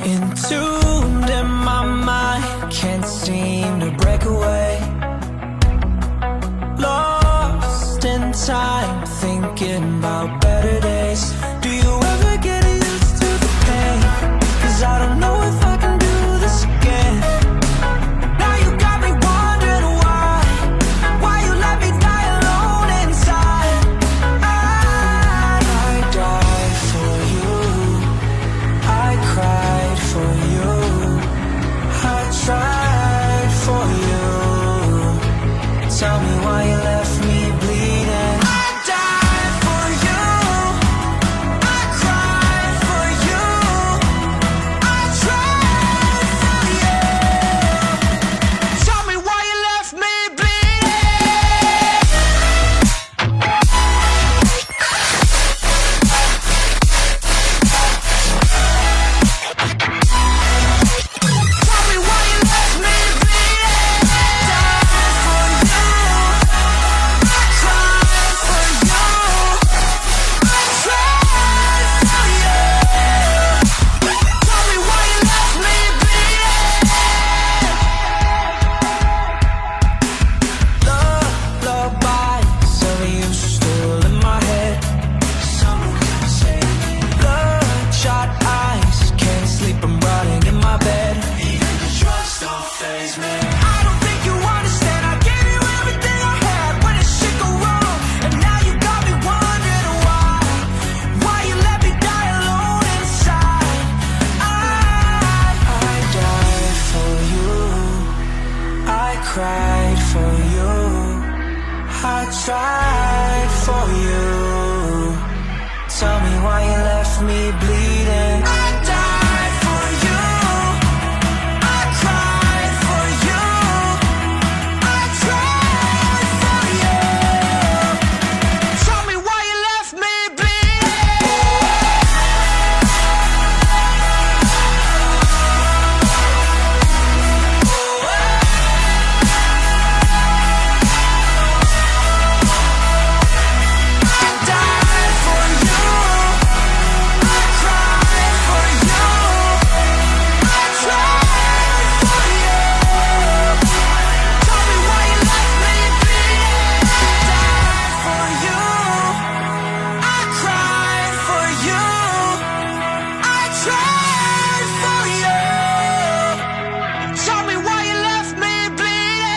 Entombed in my mind, can't seem to break away. Lost in time, thinking about better days. Do you ever get used to the pain? 'Cause I don't know if I can do this again. Now you got me wondering why you let me die alone inside. I died for you, I cried for you, I tried for you. Tell me why you left me bleeding. I died for you, I cried for you, I tried for you. Tell me why you left me bleeding. Tell me why you left me bleeding. Died for you, I cried for you, I tried for you. Tell me why you left me bleeding. Lullabies of you still in my head. Bloodshot eyes, can't sleep, I'm rotting in my bed. Even the drugs don't faze me. I don't think you understand, I gave you everything I had. When did shit go wrong? And now you got me wondering why you let me die alone inside. I died for you, I cried for you, I tried for you. Tell me why you left me bleeding. I died for you, I cried for you, I tried for you. Tell me why you left me bleeding. I died for you, I cried for you, I tried for you. Tell me why you left me bleeding. Died for you, I cried for you, I tried for you. Tell me why you left me bleeding.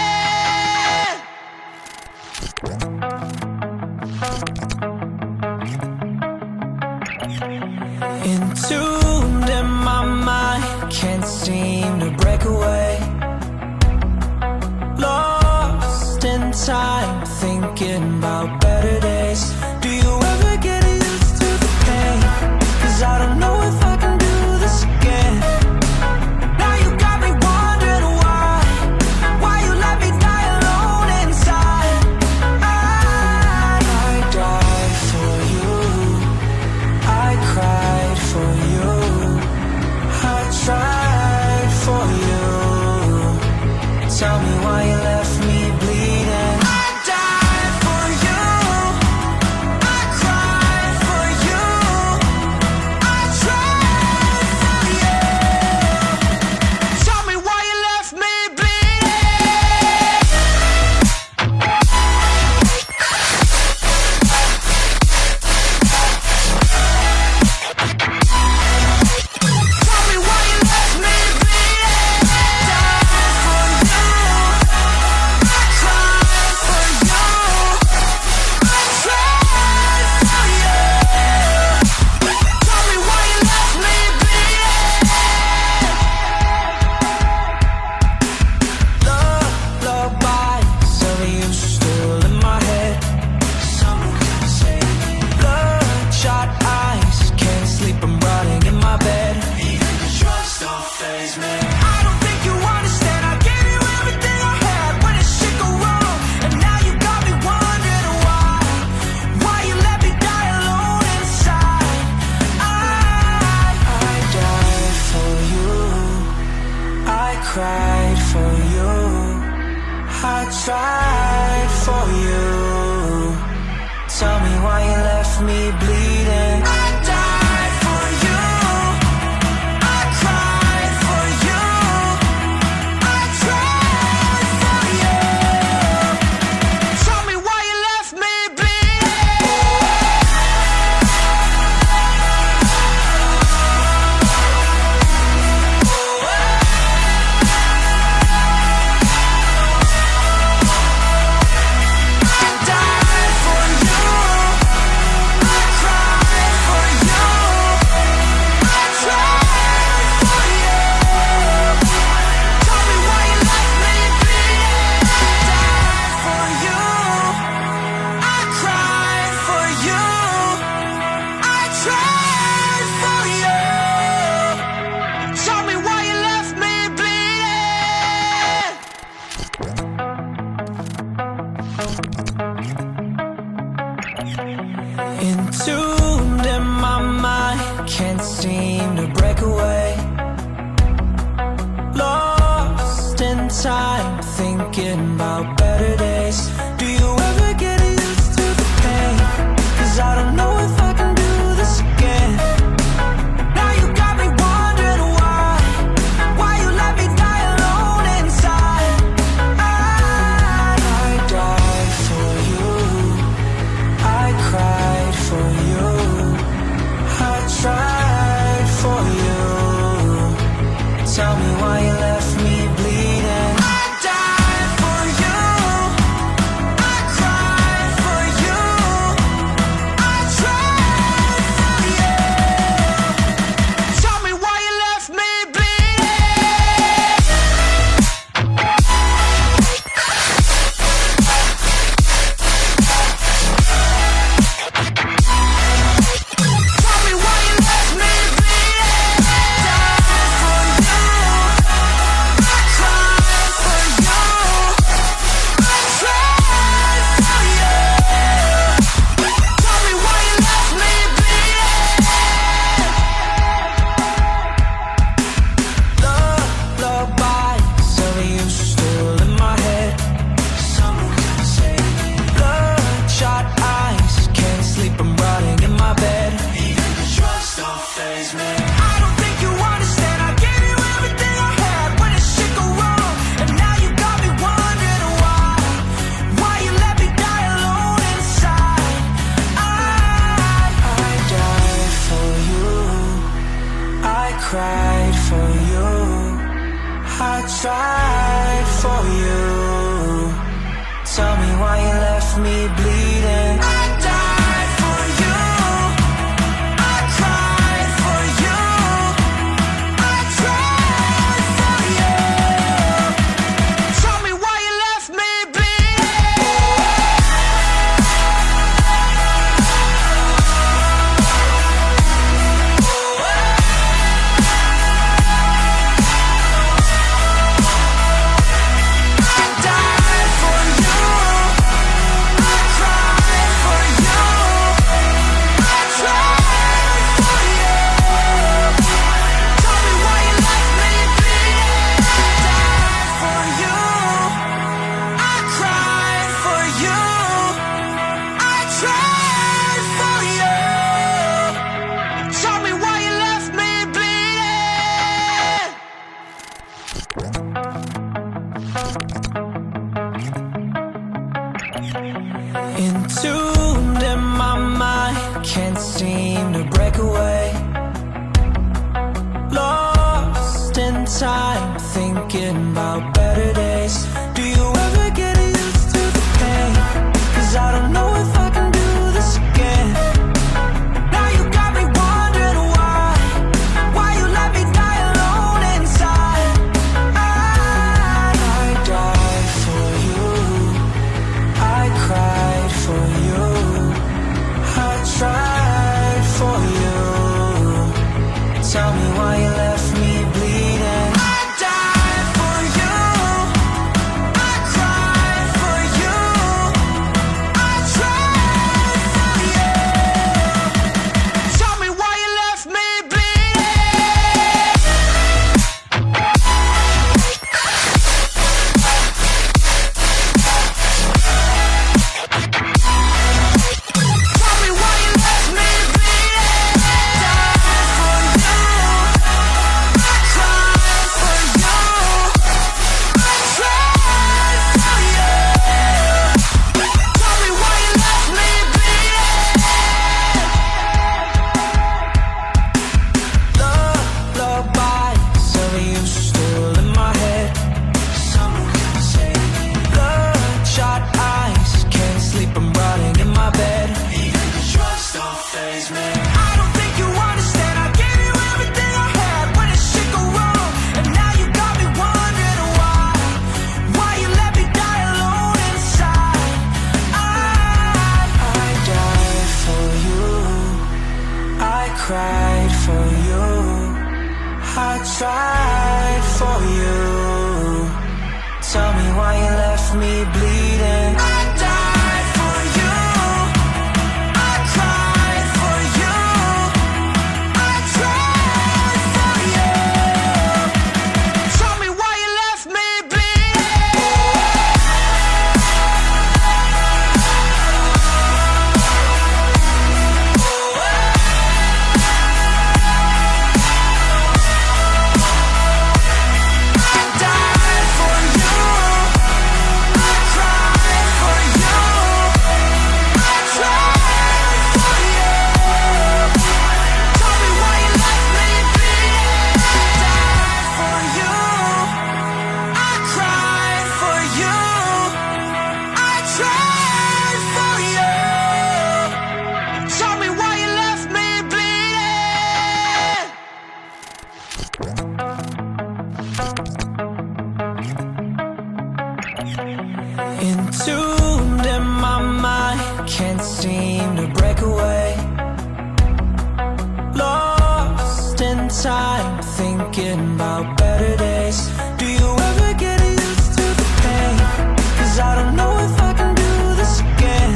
Entombed in my mind, can't seem to break away. Lost in time, thinking about better days. Do you ever get used to the pain? 'Cause I don't know if I can do this again. Now you got me wondering why you let me die alone inside. I died for you, I cried for you, I tried for you. Tell me why you left me bleeding. I died for you, I cried for you, I tried for you. Tell me why you left me bleeding. Tell me why you left me bleeding. Died for you, I cried for you, I tried for you. Tell me why you left me bleeding. Lullabies of you still in my head. Bloodshot eyes, can't sleep, I'm rotting in my bed. Even the drugs don't faze me. I don't think you understand, I gave you everything I had. When did shit go wrong? And now you got me wondering why you let me die alone inside. I died for you, I cried for you, I tried for you. Tell me why you left me bleeding. I died for you, I cried for you, I tried for you. Tell me why you left me entombed in my mind, can't seem to break away. Lost in time, thinking about better days. Do you ever get used to the pain? 'Cause I don't know if I can do this again. Now you got me wondering why you let me die alone inside. I died for you, I cried for you, I tried for you. Tell me why you left me bleeding. I died for you, I cried for you, I tried for you. Tell me why you left me bleeding. Tell me why you left me bleeding. Died for you, I cried for you, I tried for you. Tell me why you left me bleeding. Lullabies of you still in my head. Someone say bloodshot eyes, can't sleep, I'm rotting in my bed. Even the drugs don't faze me. I don't think you understand, I gave you everything I had when it shit go wrong. And now you got me wondering why you let me die alone inside. I died for you, I cried for you, I tried for you. Tell me why you left me bleeding. I died for you, I cried for you, I tried for you. Tell me why you left me entombed in my mind, can't seem to break away. Lost in time, thinking about better days. Do you ever get used to the pain? 'Cause I don't know if I can do this again. Now you got me wondering why you let me die alone inside. I died for you, I cried for you, I tried for you. Tell me why you left me bleeding. I died for cried for you, I tried for you. Tell me why you left me bleeding. I died for you, I cried for you, I tried for you. Tell me why you left me entombed in my mind, can't seem to break away. Lost in time, thinking about better days. Do you ever get used to the pain? 'Cause I don't know if I can do this again.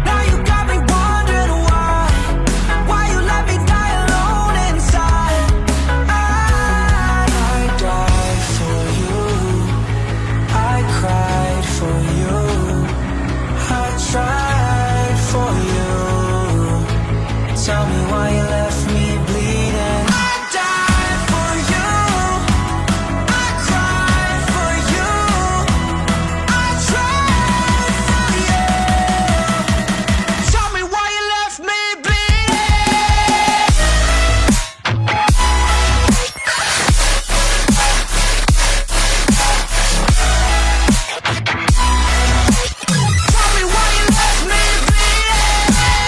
Now you got me wondering why you let me die alone inside. I died for you, I cried for you, I tried for you. Tell me why you left me bleeding. I died for you, I cried for you, I tried for you. Tell me why you left me bleeding. Tell me why you left me bleeding.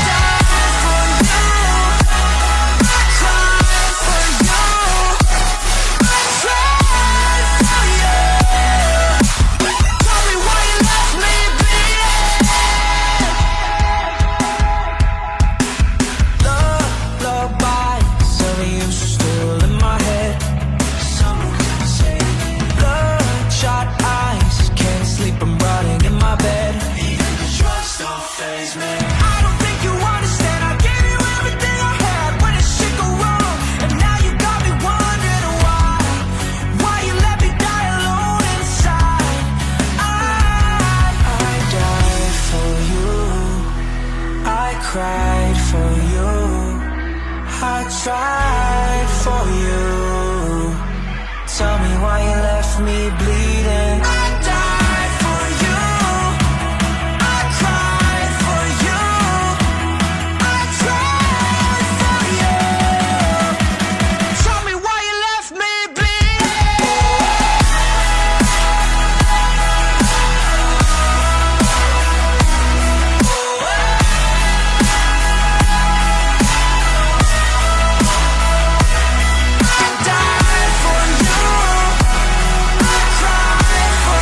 Died for you, I cried for you, I tried for you. Tell me why you left me bleeding. Lullabies of you still in my head. Bloodshot eyes, can't sleep, I'm rotting in my bed. Even the drugs don't faze me. I don't think you understand. I gave you everything I had when it shit go wrong, and now you got me wondering why you let me die alone inside. I died for you, I cried for you, I tried for you. Tell me why you left me bleeding. I died for you, I cried for you, I tried for you. Tell me why you left me bleeding. I died for you, I cried for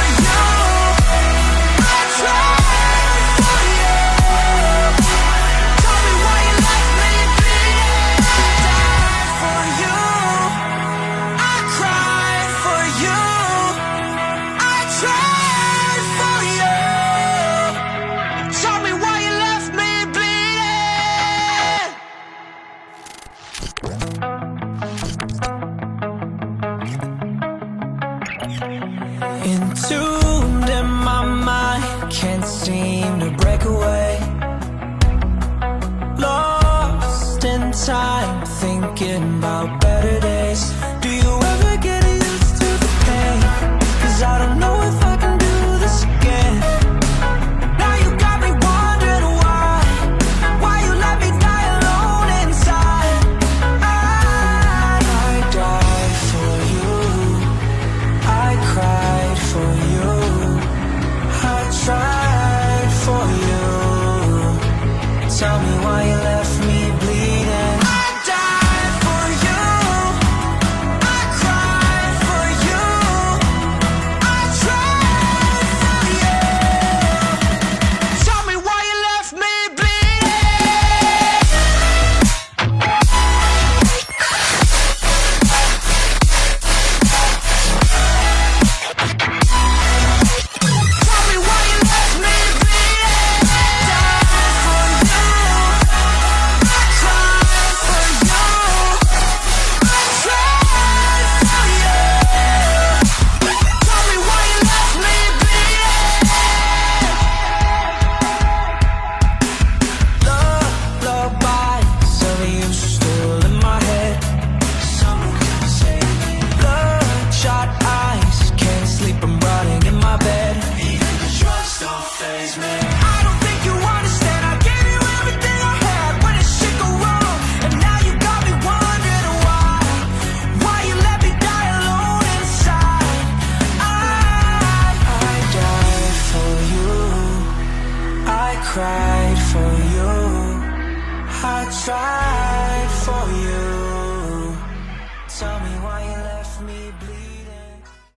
me. I don't think you understand. I gave you everything I had when it shit go wrong, and now you got me wondering why you let me die alone inside. I died for you, I cried for you, I tried for you. Tell me why you left me bleeding.